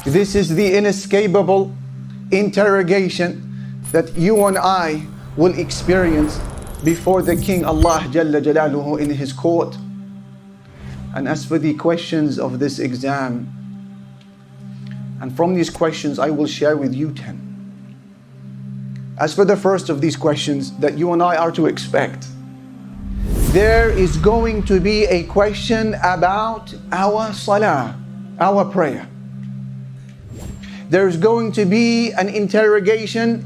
This is the inescapable interrogation that you and I will experience before the King Allah Jalla Jalaluhu in His court. And as for the questions of this exam, and from these questions I will share with you 10. As for the first of these questions that you and I are to expect, there is going to be a question about our salah, our prayer. There's going to be an interrogation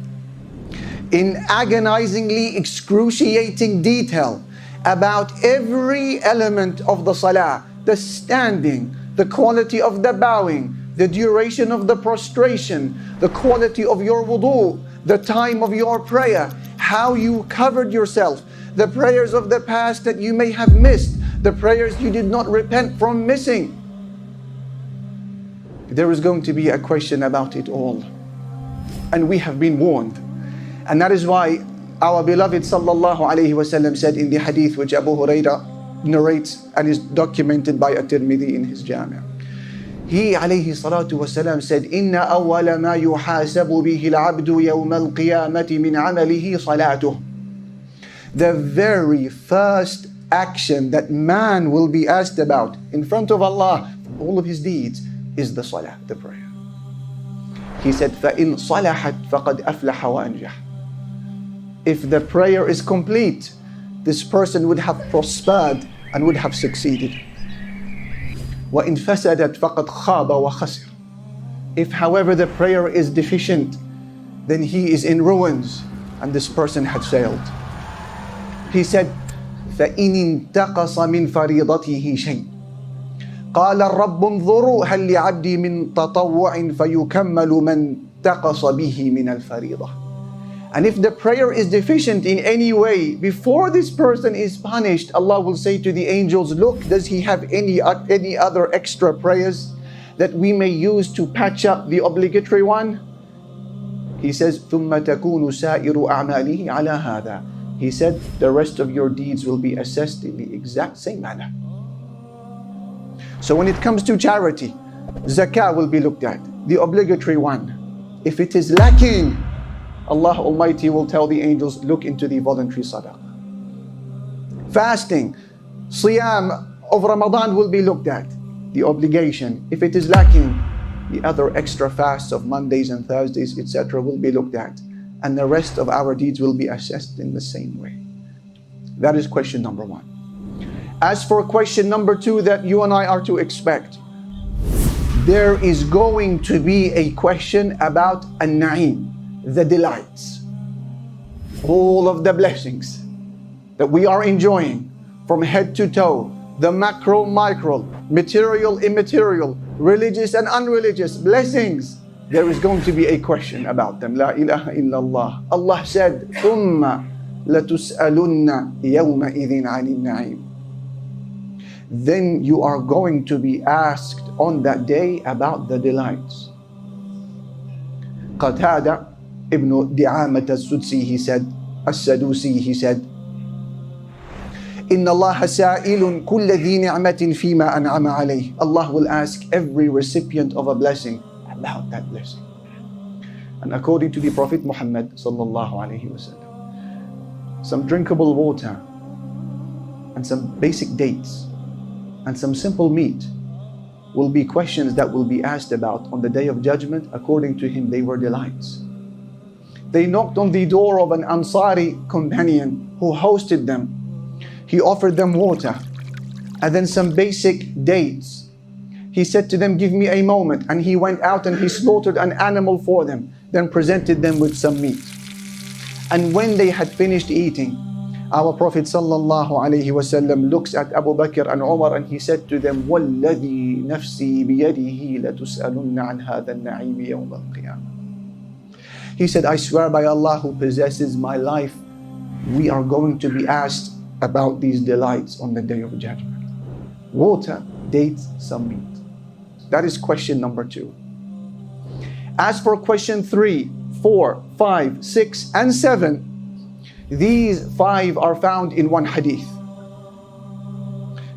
in agonizingly excruciating detail about every element of the salah, the standing, the quality of the bowing, the duration of the prostration, the quality of your wudu, the time of your prayer, how you covered yourself, the prayers of the past that you may have missed, the prayers you did not repent from missing. There is going to be a question about it all. And we have been warned. And that is why our beloved sallallahu alayhi wasallam said in the hadith which Abu Hurairah narrates and is documented by At-Tirmidhi in his Jami'. He alayhi salatu wasalam said, "Inna awwala ma yuhasabu bihi al-'abdu yawm al-qiyamati min 'amalihi salatuh." The very first action that man will be asked about in front of Allah, all of his deeds, is the salah, the prayer. He said, فَإِن صَلَحَتْ فَقَدْ أَفْلَحَ وَأَنْجَحَ. If the prayer is complete, this person would have prospered and would have succeeded. وَإِن فَسَدَتْ فَقَدْ خَابَ وَخَسِرَ. If, however, the prayer is deficient, then he is in ruins and this person had failed. He said, فَإِنِ انْتَقَصَ مِنْ فَرِيضَتِهِ شَيْءٍ قال الرب انظروا هل لعبدي من تطوع فيكمل من تقص به من الفريضة. And if the prayer is deficient in any way, before this person is punished, Allah will say to the angels, look, does he have any other extra prayers that we may use to patch up the obligatory one? He says, ثم تكون سائر أعماله على هذا. He said, the rest of your deeds will be assessed in the exact same manner. So when it comes to charity, zakah will be looked at, the obligatory one. If it is lacking, Allah Almighty will tell the angels, look into the voluntary sadaqah. Fasting, siyam of Ramadan will be looked at, the obligation. If it is lacking, the other extra fasts of Mondays and Thursdays, etc. will be looked at. And the rest of our deeds will be assessed in the same way. That is question number one. As for question number two that you and I are to expect, there is going to be a question about an-na'im, the delights. All of the blessings that we are enjoying from head to toe, the macro, micro, material, immaterial, religious and unreligious blessings, there is going to be a question about them. La ilaha illallah. Allah said, ثُمَّ لَتُسْأَلُنَّ يَوْمَئِذٍ عَنِ النَّعِيمِ. Then you are going to be asked on that day about the delights. Qatada ibn Di'amat al-Sudsi, he said, As-Sadusi, he said, Inna Allah sa'ilun kulla dhi ni'matin fima an'ama alayh. Allah will ask every recipient of a blessing about that blessing. And according to the Prophet Muhammad sallallahu alayhi wasallam, some drinkable water and some basic dates and some simple meat will be questions that will be asked about on the day of judgment. According to him, they were delights. They knocked on the door of an Ansari companion who hosted them. He offered them water and then some basic dates. He said to them, give me a moment. And he went out and he slaughtered an animal for them, then presented them with some meat. And when they had finished eating, our Prophet sallallahu alaihi wasallam looks at Abu Bakr and Umar and he said to them, وَالَّذِي نَفْسِي بِيَدِهِ لَتُسْأَلُنَّ عَنْ هَذَا النَّعِيمِ يَوْمَ الْقِيَامَةِ. He said, I swear by Allah who possesses my life, we are going to be asked about these delights on the day of judgment. Water, dates, some meat. That is question number 2. As for question 3, 4, 5, 6, and 7, these 5 are found in one hadith.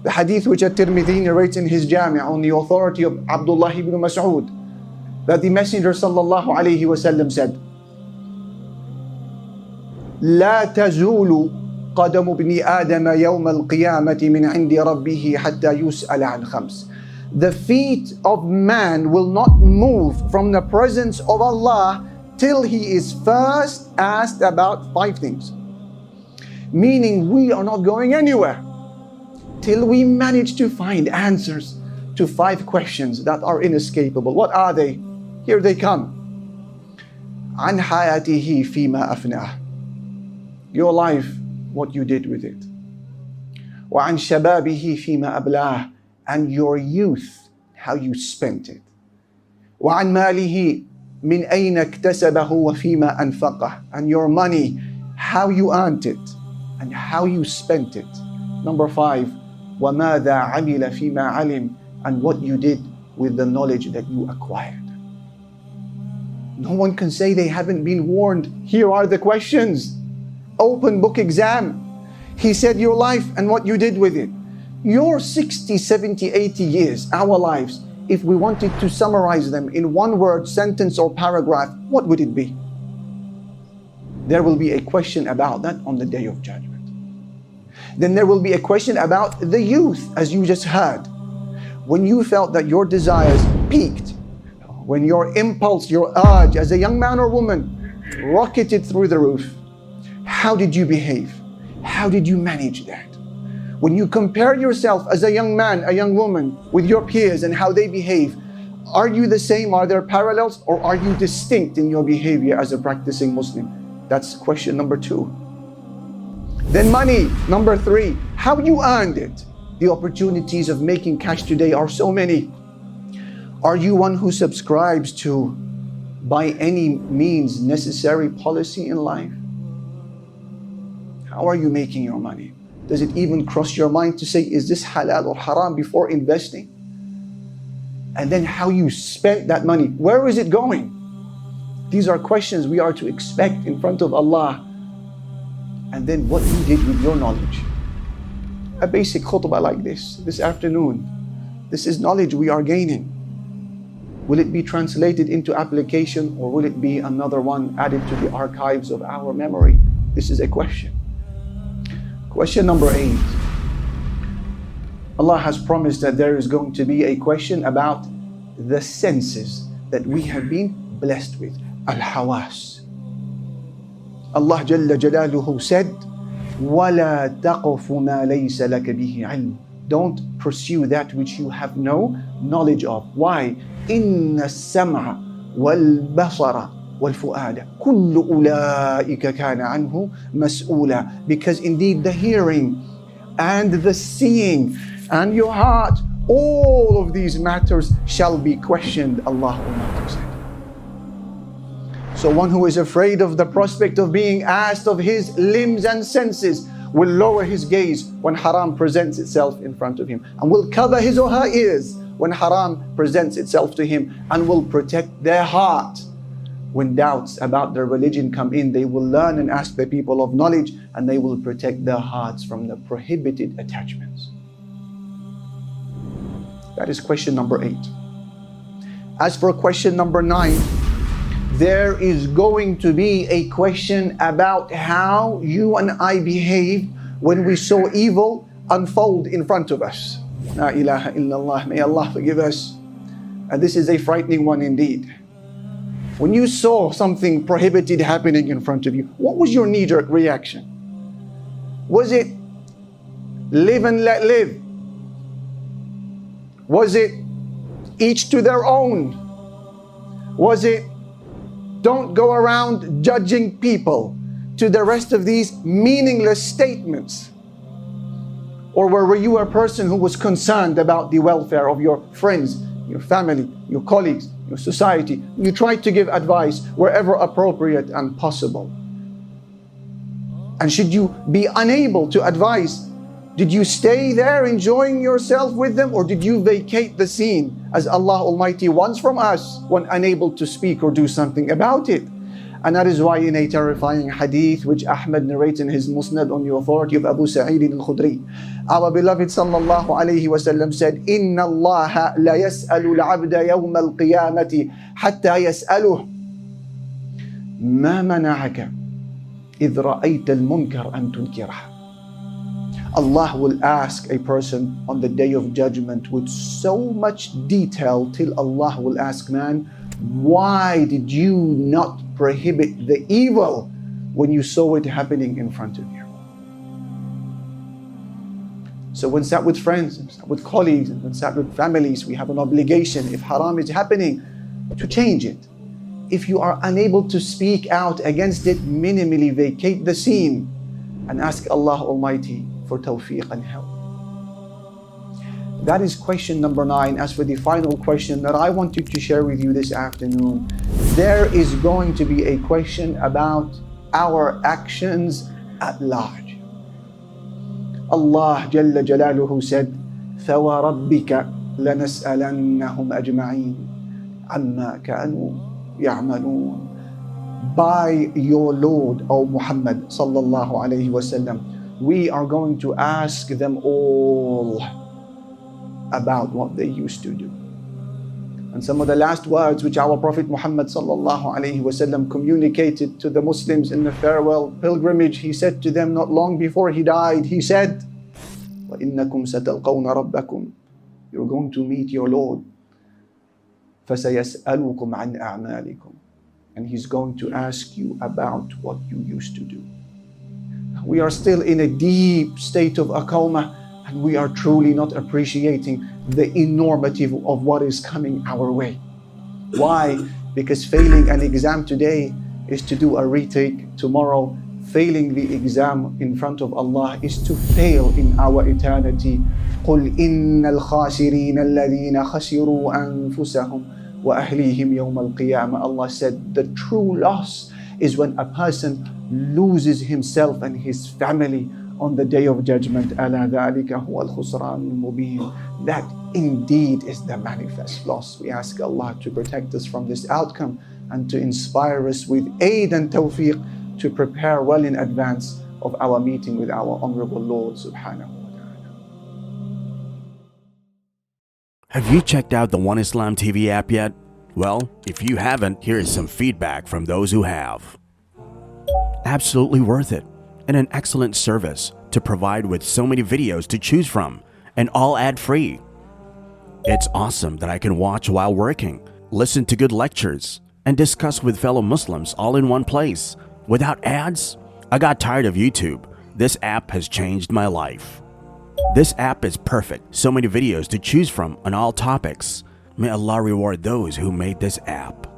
The hadith which At-Tirmidhi narrates in his Jami' on the authority of Abdullah ibn Mas'ud. that the Messenger sallallahu alayhi wasallam said, لا تزول قدم ابن آدم يوم القيامة من عند ربه حتى يسأل عن خمس. The feet of man will not move from the presence of Allah till he is first asked about 5 things. Meaning we are not going anywhere till we manage to find answers to 5 questions that are inescapable. What are they? Here they come. عن حياته فيما أفناه. Your life, what you did with it. وعن شبابه فيما أبلاه. And your youth, how you spent it. وعن ماله من أين اكتسبه وفيما أنفقه. And your money, how you earned it and how you spent it. Number 5, وماذا عمل فيما علم. And what you did with the knowledge that you acquired. No one can say they haven't been warned. Here are the questions. Open book exam. He said your life and what you did with it. Your 60, 70, 80 years, our lives, if we wanted to summarize them in one word, sentence or paragraph, what would it be? There will be a question about that on the Day of Judgment. Then there will be a question about the youth, as you just heard. When you felt that your desires peaked, when your impulse, your urge as a young man or woman rocketed through the roof, how did you behave? How did you manage that? When you compare yourself as a young man, a young woman with your peers and how they behave, are you the same? Are there parallels? Or are you distinct in your behavior as a practicing Muslim? That's question number 2. Then money, number 3. How you earned it. The opportunities of making cash today are so many. Are you one who subscribes to, by any means necessary, policy in life? How are you making your money? Does it even cross your mind to say, is this halal or haram before investing? And then how you spent that money. Where is it going? These are questions we are to expect in front of Allah. And then what you did with your knowledge. A basic khutbah like this afternoon. This is knowledge we are gaining. Will it be translated into application, or will it be another one added to the archives of our memory? This is a question. Question number 8. Allah has promised that there is going to be a question about the senses that we have been blessed with. Al-Hawas. Allah Jalla Jalaluhu said, وَلَا تَقْفُ مَا لَيْسَ لَكَ بِهِ عِلْمٍ. Don't pursue that which you have no knowledge of. Why? إِنَّ السَّمْعَ وَالْبَصَرَ وَالْفُؤَادَ كُلُّ أُولَٰئِكَ كَانَ عَنْهُ مَسْئُولًا. Because indeed the hearing and the seeing and your heart, all of these matters shall be questioned, Allah Almighty said. So one who is afraid of the prospect of being asked of his limbs and senses will lower his gaze when haram presents itself in front of him, and will cover his or her ears when haram presents itself to him, and will protect their heart. When doubts about their religion come in, they will learn and ask the people of knowledge, and they will protect their hearts from the prohibited attachments. That is question number 8. As for question number 9, there is going to be a question about how you and I behaved when we saw evil unfold in front of us. La ilaha illallah, may Allah forgive us. And this is a frightening one indeed. When you saw something prohibited happening in front of you, what was your knee-jerk reaction? Was it live and let live? Was it each to their own? Was it don't go around judging people, to the rest of these meaningless statements? Or were you a person who was concerned about the welfare of your friends, your family, your colleagues, your society? You tried to give advice wherever appropriate and possible. And should you be unable to advise, did you stay there enjoying yourself with them, or did you vacate the scene as Allah Almighty wants from us when unable to speak or do something about it? And that is why in a terrifying hadith which Ahmad narrates in his Musnad on the authority of Abu Sa'id al-Khudri, our beloved sallallahu alayhi wa sallam said, إِنَّ اللَّهَ لَا يَسْأَلُ الْعَبْدَ يَوْمَ الْقِيَامَةِ حَتَّى يَسْأَلُهُ مَا مَنَعَكَ إِذْ رَأَيْتَ الْمُنْكَرَ أَن تُنْكِرَهُ. Allah will ask a person on the day of judgment with so much detail till Allah will ask man, why did you not prohibit the evil when you saw it happening in front of you? So when sat with friends, when sat with colleagues, and when sat with families, we have an obligation, if haram is happening, to change it. If you are unable to speak out against it, minimally vacate the scene and ask Allah Almighty for tawfiq and help. That is question number 9. As for the final question that I wanted to share with you this afternoon, there is going to be a question about our actions at large. Allah Jalla Jalaluhu said, فَوَرَبِّكَ لَنَسْأَلَنَّهُمْ أَجْمَعِينَ عَمَّا كَانُوا يَعْمَلُونَ. By your Lord, O Muhammad sallallahu alayhi wa sallam, we are going to ask them all about what they used to do. And some of the last words which our Prophet Muhammad sallallahu alayhi wa sallam communicated to the Muslims in the farewell pilgrimage, he said to them not long before he died, he said, وَإِنَّكُمْ سَتَلْقَوْنَ رَبَّكُمْ. You're going to meet your Lord. فَسَيَسْأَلُكُمْ عَنْ أَعْمَالِكُمْ. And he's going to ask you about what you used to do. We are still in a deep state of a coma, and we are truly not appreciating the enormity of what is coming our way. Why? Because failing an exam today is to do a retake tomorrow. Failing the exam in front of Allah is to fail in our eternity. قُلْ إِنَّ الْخَاسِرِينَ الَّذِينَ خَسِرُوا أَنفُسَهُمْ وَأَهْلِيهِمْ يَوْمَ الْقِيَامَةِ. Allah said the true loss is when a person loses himself and his family on the day of judgment. أَلَا ذَلِكَ هُوَ الْخُسْرَانُ الْمُبِينُ. That indeed is the manifest loss. We ask Allah to protect us from this outcome and to inspire us with aid and tawfiq to prepare well in advance of our meeting with our honorable Lord subhanahu wa ta'ala. Have you checked out the One Islam TV app yet? Well, if you haven't, here is some feedback from those who have. Absolutely worth it, and an excellent service to provide with so many videos to choose from, and all ad-free. It's awesome that I can watch while working, listen to good lectures, and discuss with fellow Muslims all in one place, without ads. I got tired of YouTube. This app has changed my life. This app is perfect. So many videos to choose from on all topics. May Allah reward those who made this app.